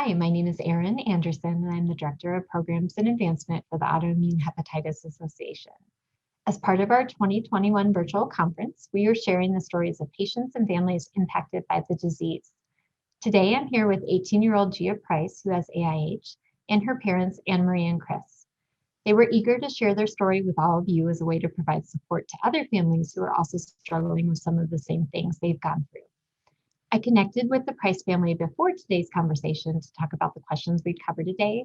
Hi, my name is Erin Anderson, and I'm the Director of Programs and Advancement for the Autoimmune Hepatitis Association. As part of our 2021 virtual conference, we are sharing the stories of patients and families impacted by the disease. Today, I'm here with 18-year-old Gia Price, who has AIH, and her parents, Anne Marie and Chris. They were eager to share their story with all of you as a way to provide support to other families who are also struggling with some of the same things they've gone through. I connected with the Price family before today's conversation to talk about the questions we'd cover today.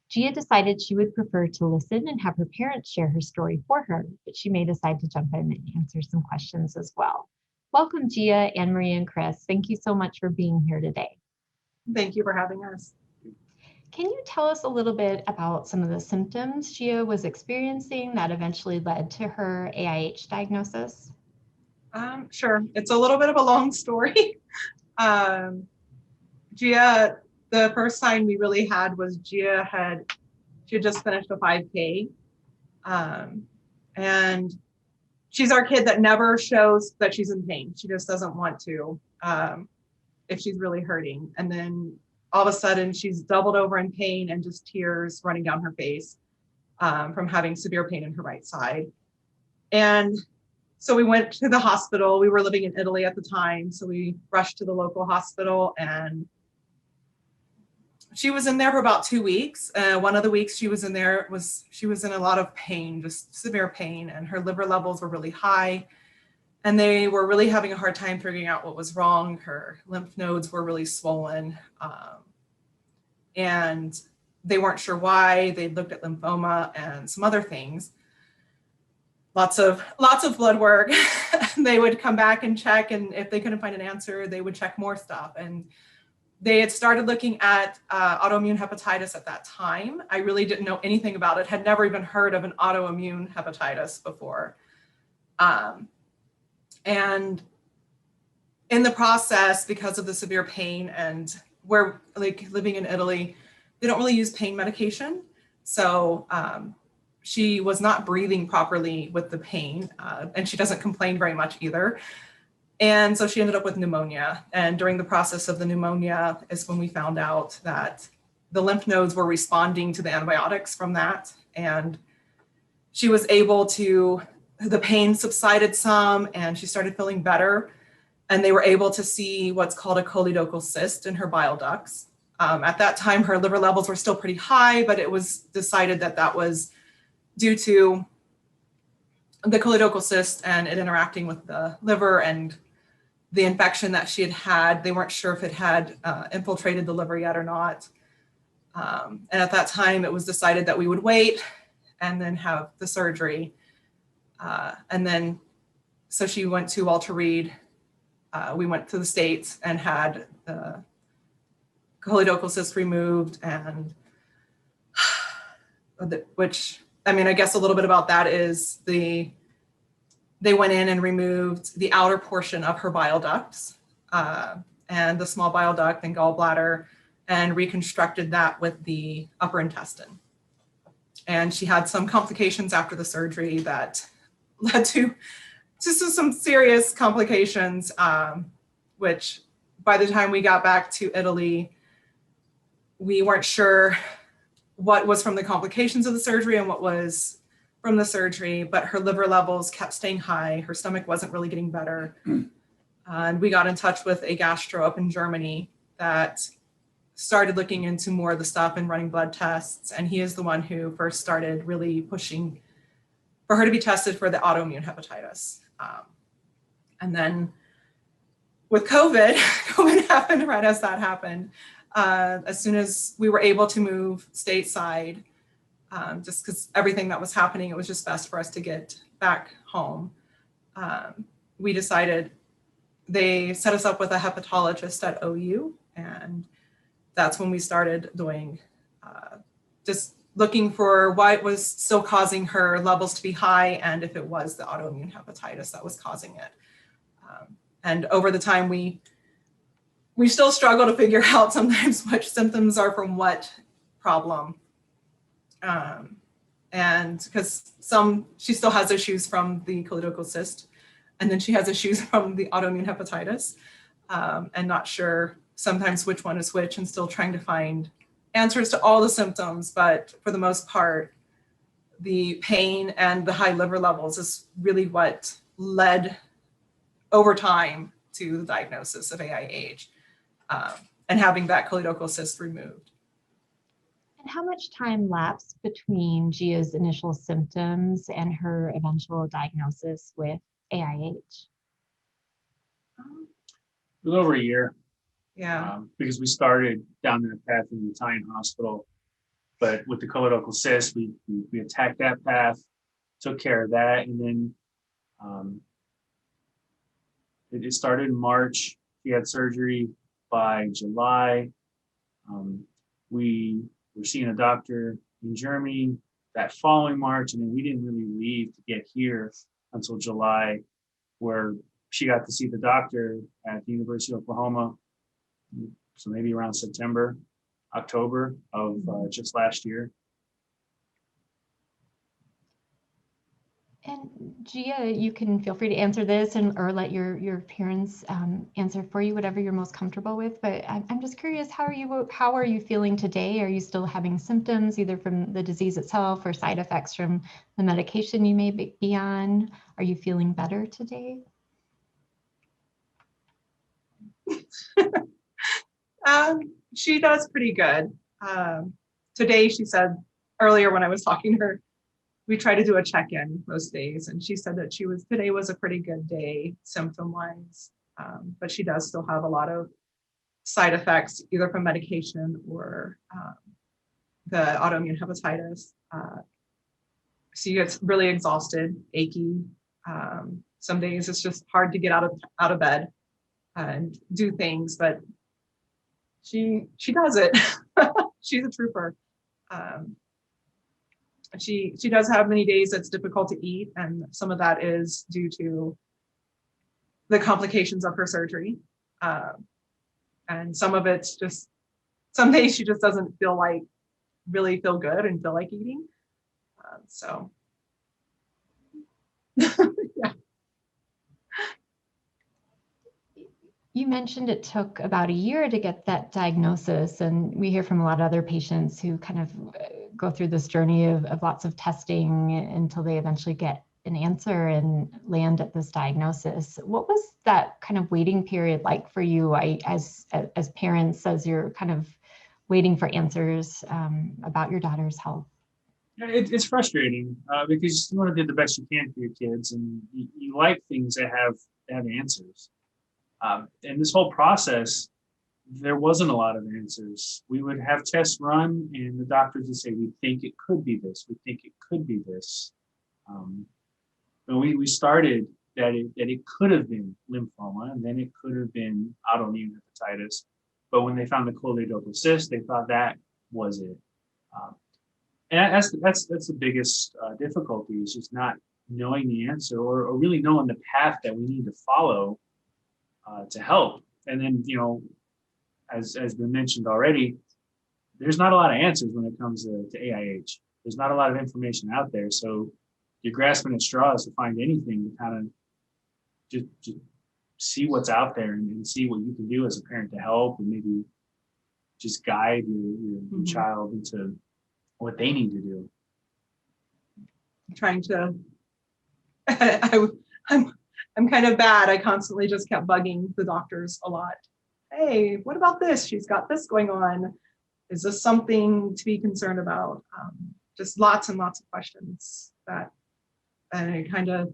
Gia decided she would prefer to listen and have her parents share her story for her, but she may decide to jump in and answer some questions as well. Welcome, Gia, Anne Marie, and Chris. Thank you so much for being here today. Thank you for having us. Can you tell us a little bit about some of the symptoms Gia was experiencing that eventually led to her AIH diagnosis? Sure. It's a little bit of a long story. Gia, the first sign we really had was she had just finished a 5K. And she's our kid that never shows that she's in pain. She just doesn't want to if she's really hurting. And then all of a sudden she's doubled over in pain and just tears running down her face from having severe pain in her right side. And so we went to the hospital. We were living in Italy at the time. So we rushed to the local hospital, and she was in there for about 2 weeks. One of the weeks she was in there she was in a lot of pain, just severe pain, and her liver levels were really high. And they were really having a hard time figuring out what was wrong. Her lymph nodes were really swollen. And they weren't sure why. They looked at lymphoma and some other things. Lots of blood work. They would come back and check, and if they couldn't find an answer, they would check more stuff. And they had started looking at autoimmune hepatitis at that time. I really didn't know anything about it, had never even heard of an autoimmune hepatitis before. And in the process, because of the severe pain, and we're like living in Italy, they don't really use pain medication. So she was not breathing properly with the pain, and she doesn't complain very much either. And so she ended up with pneumonia. And during the process of the pneumonia is when we found out that the lymph nodes were responding to the antibiotics from that. And she was able to, the pain subsided some, and she started feeling better. And they were able to see what's called a choledochal cyst in her bile ducts. At that time, her liver levels were still pretty high, but it was decided that that was due to the choledochal cyst and it interacting with the liver and the infection that she had had. They weren't sure if it had infiltrated the liver yet or not. And at that time, it was decided that we would wait and then have the surgery. And then, so she went to Walter Reed. We went to the States and had the choledochal cyst removed, and which, I mean, I guess a little bit about that is they went in and removed the outer portion of her bile ducts and the small bile duct and gallbladder, and reconstructed that with the upper intestine. And she had some complications after the surgery that led to some serious complications, which by the time we got back to Italy, we weren't sure what was from the complications of the surgery and what was from the surgery, but her liver levels kept staying high. Her stomach wasn't really getting better. And we got in touch with a gastro up in Germany that started looking into more of the stuff and running blood tests. And he is the one who first started really pushing for her to be tested for the autoimmune hepatitis. And then with COVID happened right as that happened. As soon as we were able to move stateside, just because everything that was happening, it was just best for us to get back home. We decided, they set us up with a hepatologist at OU, and that's when we started doing, just looking for why it was still causing her levels to be high, and if it was the autoimmune hepatitis that was causing it. And over the time, we still struggle to figure out sometimes which symptoms are from what problem. And because she still has issues from the choledochal cyst, and then she has issues from the autoimmune hepatitis, and not sure sometimes which one is which and still trying to find answers to all the symptoms. But for the most part, the pain and the high liver levels is really what led over time to the diagnosis of AIH, and having that choledochal cyst removed. And how much time lapsed between Gia's initial symptoms and her eventual diagnosis with AIH? It was over a year. Yeah. Because we started down that path in the Italian hospital, but with the choledochal cyst, we attacked that path, took care of that, and then it started in March. She had surgery by July. We were seeing a doctor in Germany that following March, and then we didn't really leave to get here until July, where she got to see the doctor at the University of Oklahoma. So maybe around September, October of just last year. And Gia, you can feel free to answer this or let your parents answer for you, whatever you're most comfortable with. But I'm just curious, how are you feeling today? Are you still having symptoms either from the disease itself or side effects from the medication you may be on? Are you feeling better today? She does pretty good. Today, she said earlier when I was talking to her, we try to do a check-in most days, and she said that today was a pretty good day symptom-wise, but she does still have a lot of side effects either from medication or the autoimmune hepatitis. She gets really exhausted, achy. Some days it's just hard to get out of bed and do things, but she does it. She's a trooper. She does have many days that's difficult to eat, and some of that is due to the complications of her surgery. And some of it's just, some days she just doesn't really feel good and feel like eating. So, yeah. You mentioned it took about a year to get that diagnosis, and we hear from a lot of other patients who kind of go through this journey of lots of testing until they eventually get an answer and land at this diagnosis. What was that kind of waiting period like for you as parents, as you're kind of waiting for answers about your daughter's health? It's frustrating because you want to do the best you can for your kids, and you like things that have answers. And this whole process, there wasn't a lot of answers. We would have tests run, and the doctors would say, "We think it could be this. We think it could be this." But we started that it could have been lymphoma, and then it could have been autoimmune hepatitis. But when they found the choledochal cyst, they thought that was it. And that's the biggest difficulty, is just not knowing the answer or really knowing the path that we need to follow to help. And then, as been mentioned already, there's not a lot of answers when it comes to AIH. There's not a lot of information out there. So you're grasping at straws to find anything to kind of just see what's out there and see what you can do as a parent to help, and maybe just guide your child into what they need to do. Trying to, I'm kind of bad. I constantly just kept bugging the doctors a lot. Hey, what about this? She's got this going on. Is this something to be concerned about? Just lots and lots of questions and it kind of,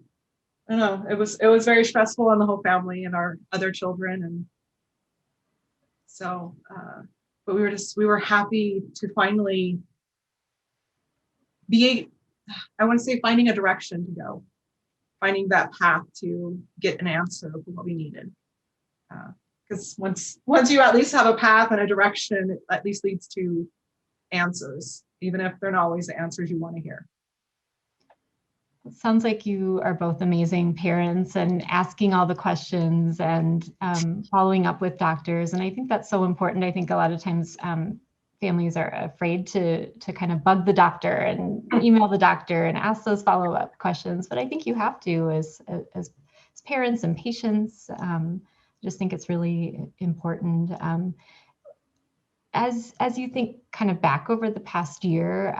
I don't know, it was very stressful on the whole family and our other children. And so, but we were happy to finally I want to say finding a direction to go, finding that path to get an answer for what we needed. Because once you at least have a path and a direction, it at least leads to answers, even if they're not always the answers you want to hear. It sounds like you are both amazing parents and asking all the questions and following up with doctors. And I think that's so important. I think a lot of times families are afraid to kind of bug the doctor and email the doctor and ask those follow-up questions. But I think you have to as parents and patients. just think it's really important. As you think kind of back over the past year,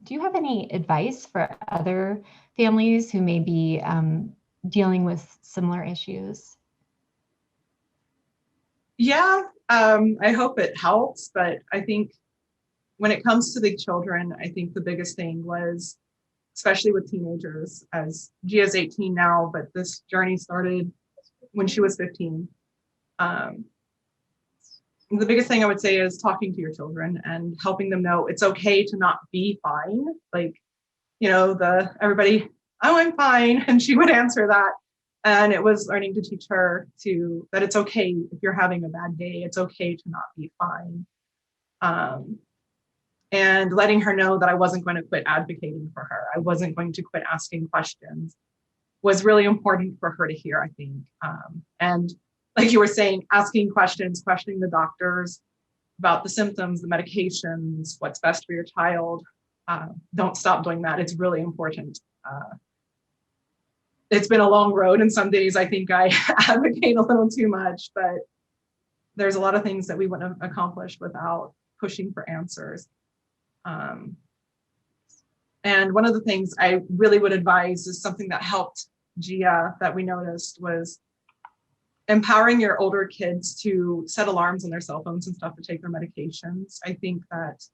do you have any advice for other families who may be dealing with similar issues? Yeah, I hope it helps, but I think when it comes to the children, I think the biggest thing was, especially with teenagers, as Gia's 18 now, but this journey started when she was 15. The biggest thing I would say is talking to your children and helping them know it's okay to not be fine. Like, everybody, oh, I'm fine. And she would answer that. And it was learning to teach her that it's okay if you're having a bad day, it's okay to not be fine. And letting her know that I wasn't going to quit advocating for her. I wasn't going to quit asking questions was really important for her to hear, I think. And like you were saying, asking questions, questioning the doctors about the symptoms, the medications, what's best for your child. Don't stop doing that. It's really important. It's been a long road, and some days I think I advocate a little too much, but there's a lot of things that we wouldn't have accomplished without pushing for answers. And one of the things I really would advise is something that helped Gia that we noticed was empowering your older kids to set alarms on their cell phones and stuff to take their medications. I think that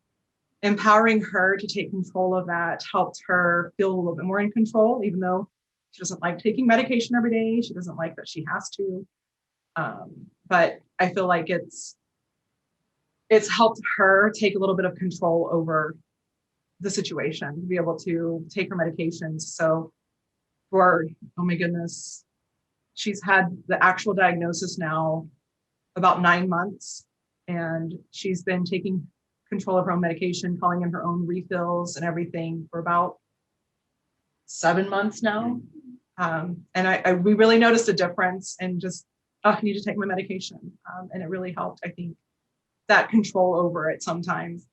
empowering her to take control of that helped her feel a little bit more in control, even though she doesn't like taking medication every day. She doesn't like that she has to. But I feel like it's helped her take a little bit of control over the situation, to be able to take her medications. So oh my goodness, she's had the actual diagnosis now about 9 months, and she's been taking control of her own medication, calling in her own refills and everything for about 7 months now. And we really noticed a difference, and just, I need to take my medication. And it really helped, I think, that control over it sometimes.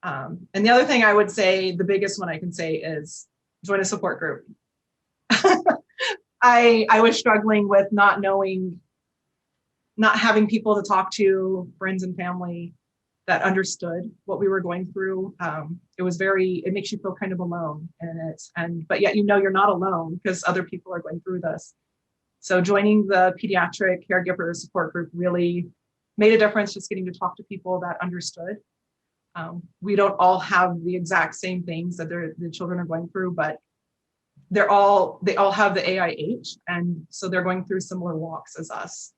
And the other thing I would say, the biggest one I can say, is join a support group. I was struggling with not having people to talk to, friends and family that understood what we were going through. It makes you feel kind of alone but yet you're not alone because other people are going through this. So joining the pediatric caregiver support group really made a difference, just getting to talk to people that understood. We don't all have the exact same things that the children are going through, but they all have the AIH, and so they're going through similar walks as us.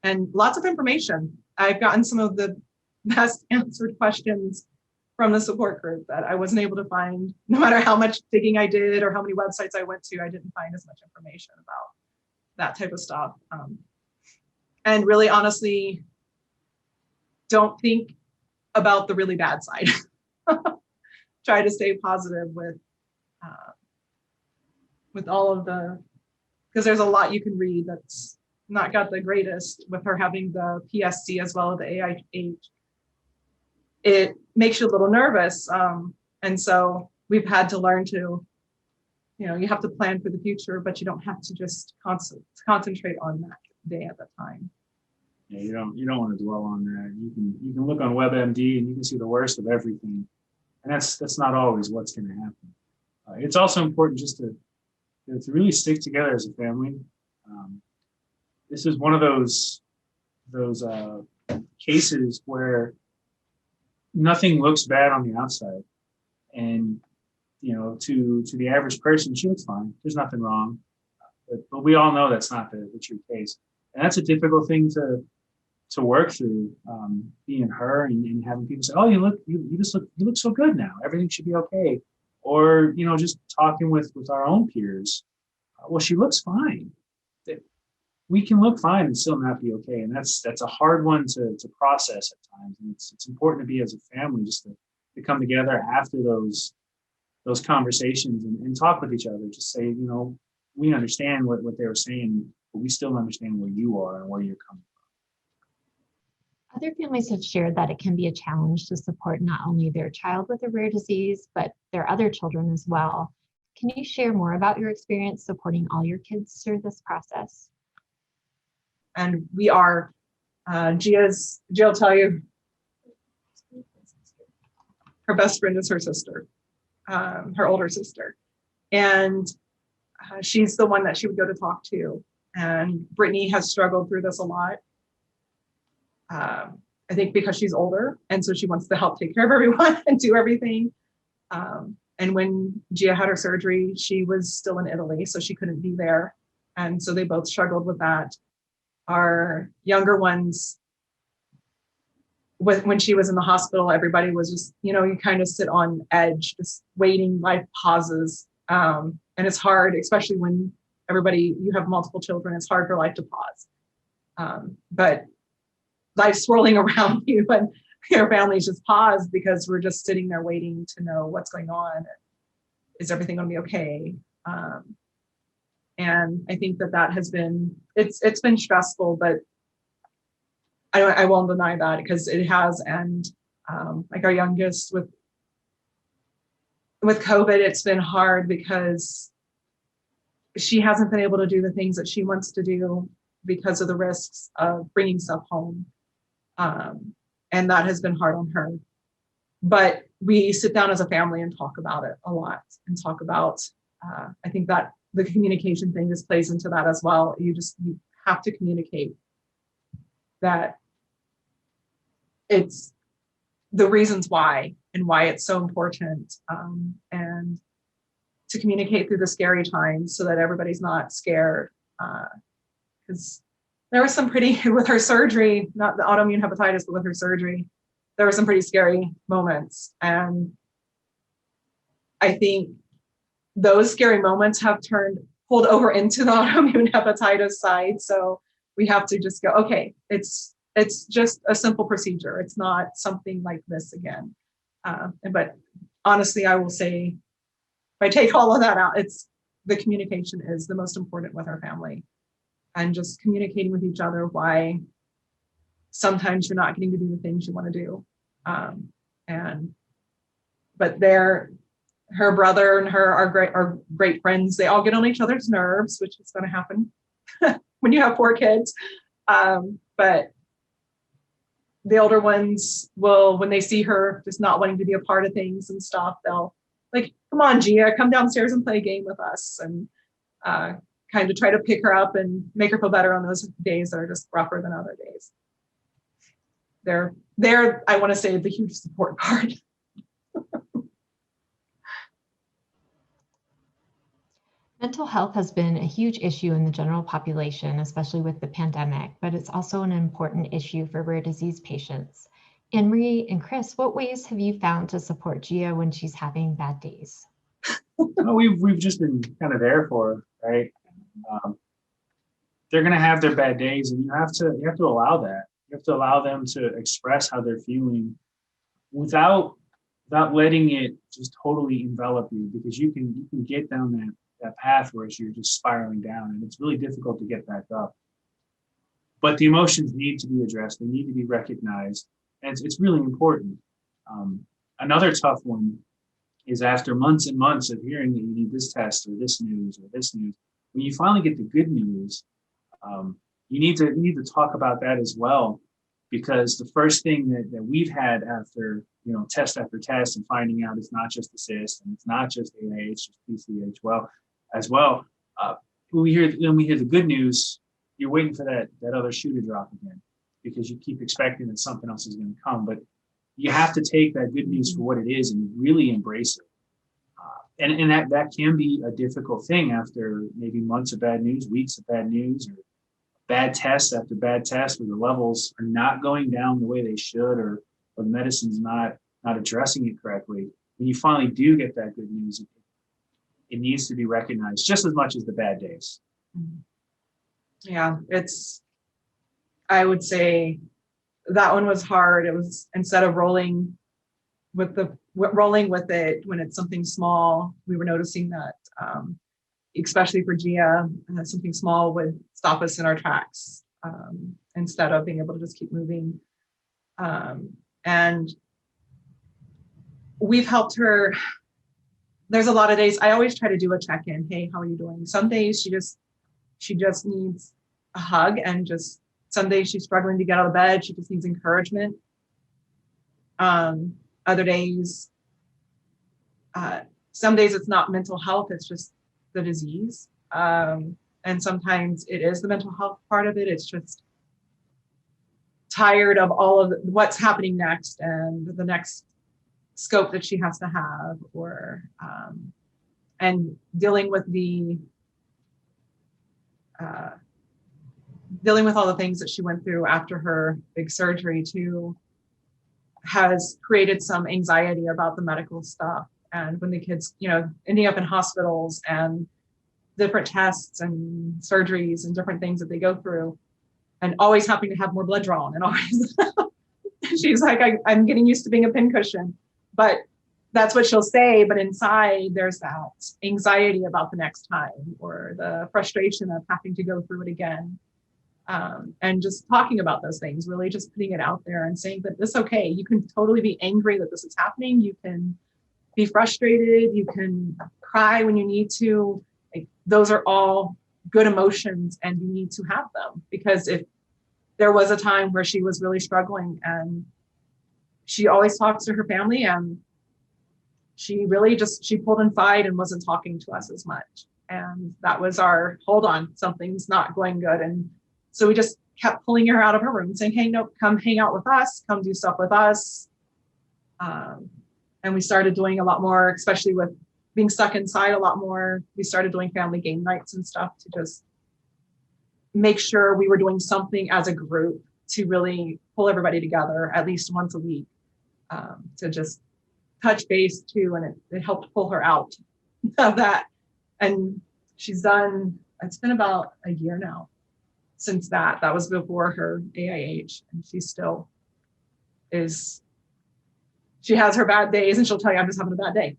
And lots of information. I've gotten some of the best answered questions from the support group that I wasn't able to find. No matter how much digging I did or how many websites I went to, I didn't find as much information about that type of stuff. And really, honestly, don't think about the really bad side. Try to stay positive with all of because there's a lot you can read that's not got the greatest. With her having the PSC as well as the AIH, it makes you a little nervous. And so we've had to learn to, you have to plan for the future, but you don't have to just concentrate on that day at the time. Yeah, you don't want to dwell on that. You can look on WebMD and you can see the worst of everything, and that's not always what's going to happen. It's also important just to really stick together as a family. This is one of those cases where nothing looks bad on the outside, and to the average person, she looks fine. There's nothing wrong, but we all know that's not the true case, and that's a difficult thing to work through. Being her and having people say, "Oh, you look so good now. Everything should be okay," or just talking with our own peers. Well, she looks fine. We can look fine and still not be okay, and that's a hard one to process at times. And it's important to be, as a family, just to come together after those conversations and talk with each other. Just say, we understand what they were saying, but we still understand where you are and where you're coming from. Other families have shared that it can be a challenge to support not only their child with a rare disease, but their other children as well. Can you share more about your experience supporting all your kids through this process? And we are, Jill will tell you, her best friend is her sister, her older sister. And she's the one that she would go to talk to. And Brittany has struggled through this a lot. I think because she's older, and so she wants to help take care of everyone and do everything. And when Gia had her surgery, she was still in Italy, so she couldn't be there. And so they both struggled with that. Our younger ones, when she was in the hospital, everybody was just, you kind of sit on edge, just waiting, life pauses. And it's hard, especially when you have multiple children, it's hard for life to pause. But life's swirling around you and your family's just paused because we're just sitting there waiting to know what's going on. Is everything going to be okay? And I think that has been, it's been stressful, but I won't deny that because it has. And like our youngest with COVID, it's been hard because she hasn't been able to do the things that she wants to do because of the risks of bringing stuff home. And that has been hard on her. But we sit down as a family and talk about it a lot and talk about, I think that the communication thing just plays into that as well. You have to communicate that it's the reasons why and why it's so important, and to communicate through the scary times so that everybody's not scared. Because there was some with her surgery, not the autoimmune hepatitis, but with her surgery, there were some pretty scary moments. And I think those scary moments have pulled over into the autoimmune hepatitis side. So we have to just go, okay, it's just a simple procedure. It's not something like this again. But honestly, I will say, if I take all of that out, the communication is the most important with our family. And just communicating with each other why sometimes you're not getting to do the things you want to do. But her brother and her are great friends. They all get on each other's nerves, which is going to happen when you have 4 kids. But the older ones will, when they see her just not wanting to be a part of things and stuff, they'll like, come on, Gia, come downstairs and play a game with us. And kind of try to pick her up and make her feel better on those days that are just rougher than other days. They're I want to say, the huge support part. Mental health has been a huge issue in the general population, especially with the pandemic, but it's also an important issue for rare disease patients. Anne-Marie and Chris, what ways have you found to support Gia when she's having bad days? Well, we've just been kind of there for her, right? They're going to have their bad days, and you have to allow that. You have to allow them to express how they're feeling without letting it just totally envelop you, because you can get down that path where you're just spiraling down, and it's really difficult to get back up. But the emotions need to be addressed. They need to be recognized, and it's really important. Another tough one is after months and months of hearing that you need this test or this news, when you finally get the good news, you need to talk about that as well, because the first thing that we've had after test after test and finding out it's not just the cyst and it's not just AIH, it's PCH as well. When we hear the good news, you're waiting for that other shoe to drop again, because you keep expecting that something else is going to come. But you have to take that good news for what it is and really embrace it. And that can be a difficult thing after maybe months of bad news, weeks of bad news, or bad tests after bad tests where the levels are not going down the way they should, or the medicine's not addressing it correctly. When you finally do get that good news, it needs to be recognized just as much as the bad days. Yeah, I would say that one was hard. It was, instead of rolling with it when it's something small, we were noticing that, especially for Gia, something small would stop us in our tracks, instead of being able to just keep moving. And we've helped her. There's a lot of days I always try to do a check-in. Hey, how are you doing? Some days she just needs a hug and just Some days she's struggling to get out of bed. She just needs encouragement. Other days, some days it's not mental health, it's just the disease. And sometimes it is the mental health part of it. It's just tired of all of what's happening next and the next scope that she has to have, or and dealing with all the things that she went through after her big surgery too, has created some anxiety about the medical stuff. And when the kids, ending up in hospitals and different tests and surgeries and different things that they go through, and always having to have more blood drawn, and always, she's like, I'm getting used to being a pincushion. But that's what she'll say. But inside, there's that anxiety about the next time, or the frustration of having to go through it again. And just talking about those things, really just putting it out there and saying that it's okay. You can totally be angry that this is happening. You can be frustrated. You can cry when you need to. Like, those are all good emotions, and you need to have them, because if there was a time where she was really struggling, and she always talks to her family, and she really she pulled inside and wasn't talking to us as much. And that was our, hold on, something's not going good. And so we just kept pulling her out of her room, saying, hey, no, come hang out with us, come do stuff with us. And we started doing a lot more, especially with being stuck inside a lot more. We started doing family game nights and stuff to just make sure we were doing something as a group to really pull everybody together at least once a week, to just touch base too. And it helped pull her out of that. And it's been about a year now since that was before her AIH. And she still she has her bad days, and she'll tell you, I'm just having a bad day. And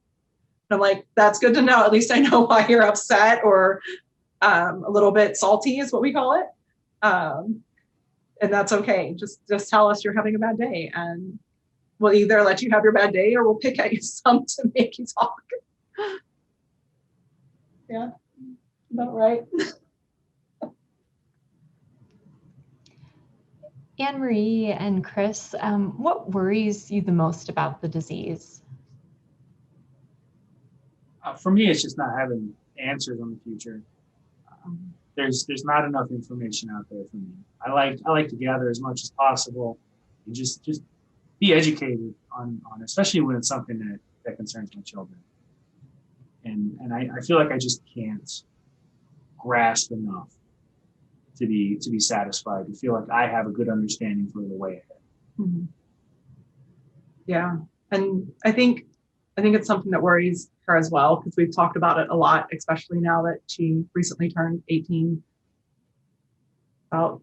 I'm like, that's good to know. At least I know why you're upset, or a little bit salty is what we call it. And that's okay. Just tell us you're having a bad day, and we'll either let you have your bad day, or we'll pick at you some to make you talk. Yeah, about right. Anne Marie and Chris, what worries you the most about the disease? For me, it's just not having answers on the future. There's not enough information out there for me. I like to gather as much as possible and just be educated on especially when it's something that concerns my children. And I feel like I just can't grasp enough to be satisfied, to feel like I have a good understanding for the way ahead. Mm-hmm. Yeah. And I think it's something that worries her as well, because we've talked about it a lot, especially now that she recently turned 18, about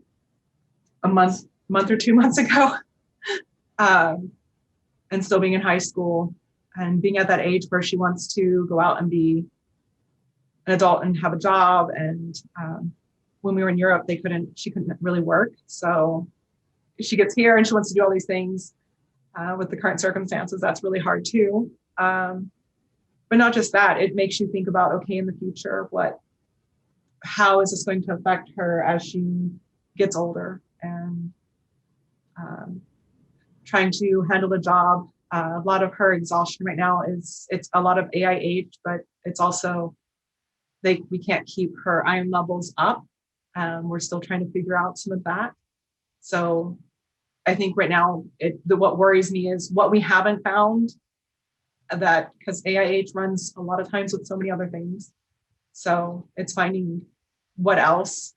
a month or 2 months ago, and still being in high school and being at that age where she wants to go out and be an adult and have a job. And when we were in Europe, she couldn't really work. So she gets here and she wants to do all these things. With the current circumstances, that's really hard too. But not just that, it makes you think about, okay, in the future, how is this going to affect her as she gets older, and trying to handle a job. A lot of her exhaustion right now it's a lot of AIH, but it's also we can't keep her iron levels up. We're still trying to figure out some of that. So I think right now, what worries me is what we haven't found, that because AIH runs a lot of times with so many other things. So it's finding what else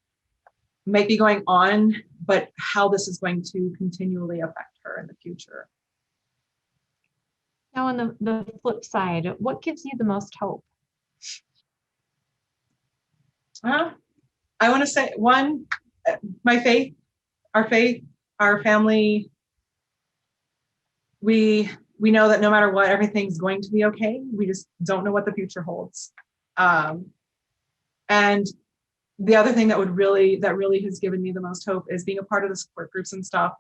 might be going on, but how this is going to continually affect her in the future. Now, on the flip side, what gives you the most hope? I want to say, one, my faith, our family, we know that no matter what, everything's going to be okay. We just don't know what the future holds. And the other thing that really has given me the most hope is being a part of the support groups and stuff,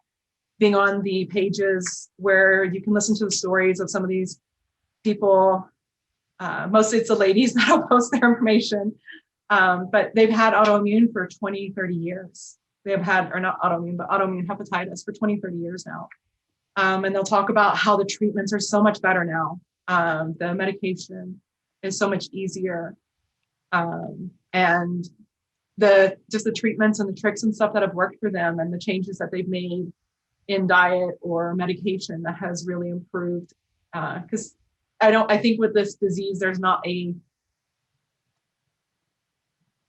being on the pages where you can listen to the stories of some of these people. Mostly it's the ladies that'll post their information, but they've had autoimmune for 20, 30 years. they have had, or not autoimmune, but autoimmune hepatitis for 20, 30 years now. And they'll talk about how the treatments are so much better now. The medication is so much easier. And just the treatments and the tricks and stuff that have worked for them, and the changes that they've made in diet or medication that has really improved. Because I think with this disease, there's not a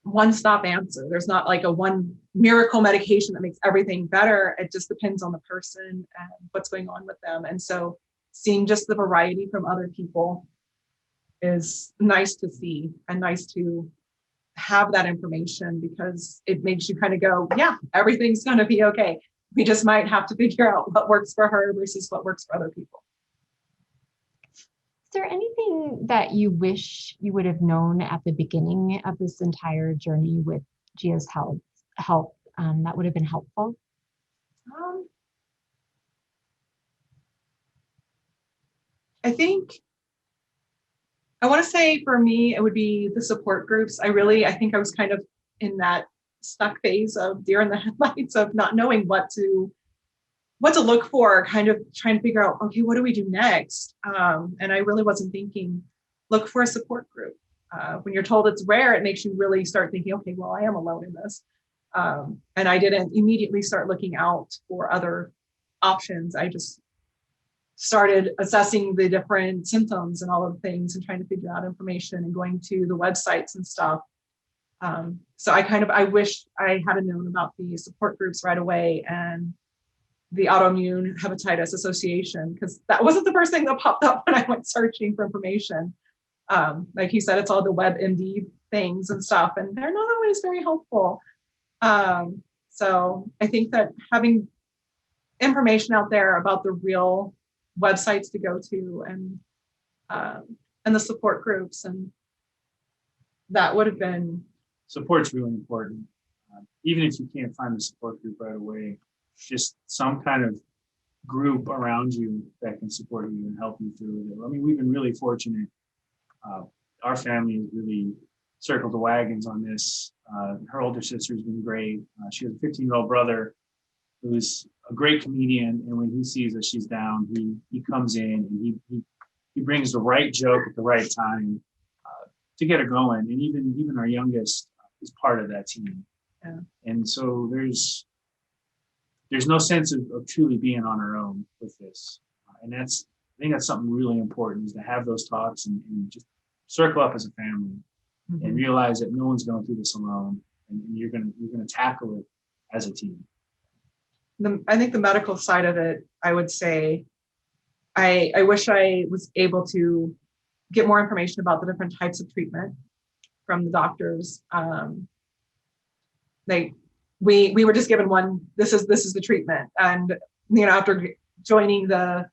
one-stop answer. There's not like a one miracle medication that makes everything better. It just depends on the person and what's going on with them. And so seeing just the variety from other people is nice to see, and nice to have that information, because it makes you kind of go, yeah, everything's going to be okay. We just might have to figure out what works for her versus what works for other people. Is there anything that you wish you would have known at the beginning of this entire journey with Gia's health that would have been helpful? I think I want to say for me, it would be the support groups. I think I was kind of in that stuck phase of deer in the headlights of not knowing what to look for, kind of trying to figure out, okay, what do we do next? And I really wasn't thinking, look for a support group. When you're told it's rare, it makes you really start thinking, okay, well, I am alone in this. And I didn't immediately start looking out for other options. I just started assessing the different symptoms and all of the things and trying to figure out information and going to the websites and stuff. So I wish I had known about the support groups right away and the Autoimmune Hepatitis Association, because that wasn't the first thing that popped up when I went searching for information. Like you said, it's all the WebMD things and stuff, and they're not always very helpful. So I think that having information out there about the real websites to go to and the support groups, and that would have been. Support's really important. Even if you can't find the support group right away, just some kind of group around you that can support you and help you through it. I mean, we've been really fortunate. Our family has really circled the wagons on this. Her older sister's been great. She has a 15-year-old brother who's a great comedian, and when he sees that she's down, he comes in and he brings the right joke at the right time to get her going. And even our youngest is part of that team. Yeah. And so there's no sense of truly being on our own with this. And I think that's something really important, is to have those talks and just circle up as a family and realize that no one's going through this alone, and you're going to tackle it as a team. I think the medical side of it, I would say, I wish I was able to get more information about the different types of treatment from the doctors. We were just given one, this is the treatment. And, after joining the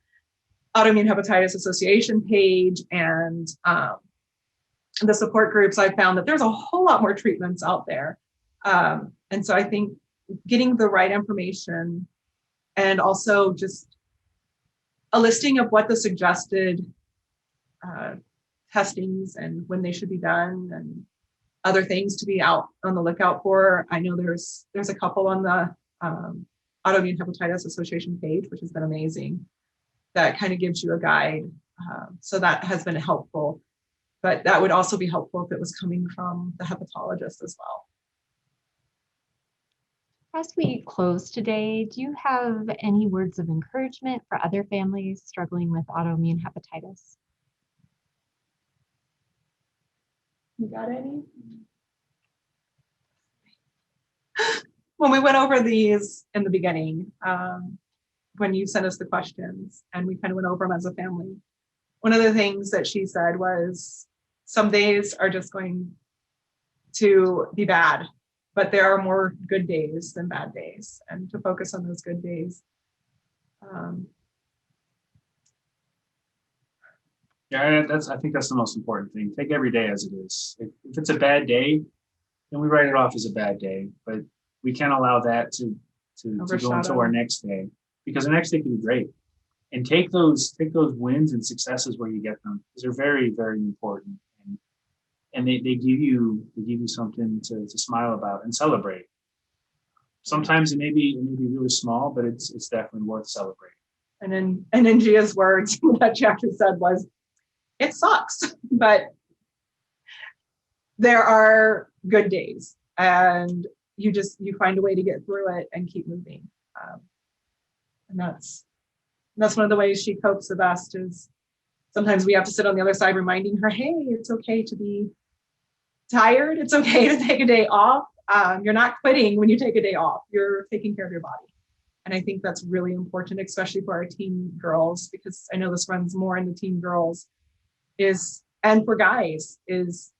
Autoimmune Hepatitis Association page and the support groups, I found that there's a whole lot more treatments out there. And so I think getting the right information, and also just a listing of what the suggested testings and when they should be done, and other things to be out on the lookout for. I know there's a couple on the Autoimmune Hepatitis Association page, which has been amazing. That kind of gives you a guide. So that has been helpful. But that would also be helpful if it was coming from the hepatologist as well. As we close today, do you have any words of encouragement for other families struggling with autoimmune hepatitis? You got any? When we went over these in the beginning, when you sent us the questions and we kind of went over them as a family, one of the things that she said was, some days are just going to be bad, but there are more good days than bad days, and to focus on those good days. Yeah, I think that's the most important thing. Take every day as it is. If it's a bad day, then we write it off as a bad day, but we can't allow that to go into our next day, because the next day can be great. And take those wins and successes where you get them, because they're very, very important. And they give you something to smile about and celebrate. Sometimes it may be really small, but it's definitely worth celebrating. And in Gia's words, what that chapter said was, it sucks, but there are good days, and you find a way to get through it and keep moving. And that's one of the ways she copes the best. Is sometimes we have to sit on the other side reminding her, hey, it's okay to be tired. It's okay to take a day off. You're not quitting when you take a day off. You're taking care of your body. And I think that's really important, especially for our teen girls, because I know this runs more in the teen girls, and for guys, it's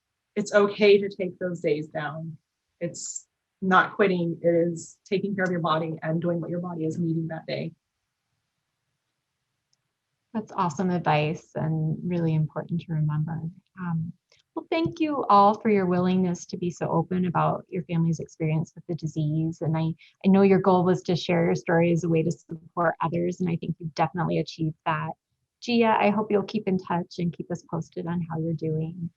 okay to take those days down. It's not quitting, it is taking care of your body and doing what your body is needing that day. That's awesome advice and really important to remember. Well, thank you all for your willingness to be so open about your family's experience with the disease. And I know your goal was to share your story as a way to support others, and I think you've definitely achieved that. Gia, I hope you'll keep in touch and keep us posted on how you're doing.